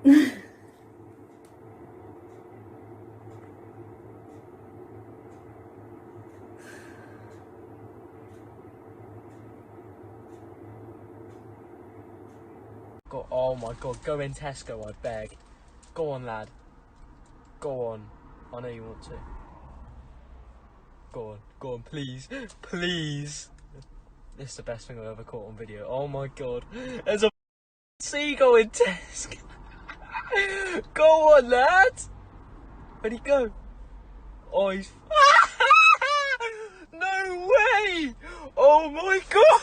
Oh my god, go in Tesco, I beg. Go on, lad. Go on. I know you want to. Go on, please. Please. This is the best thing I've ever caught on video. Oh my god. There's a seagull in Tesco. Go on, lad. Where'd he go? Oh, he's... No way! Oh my god!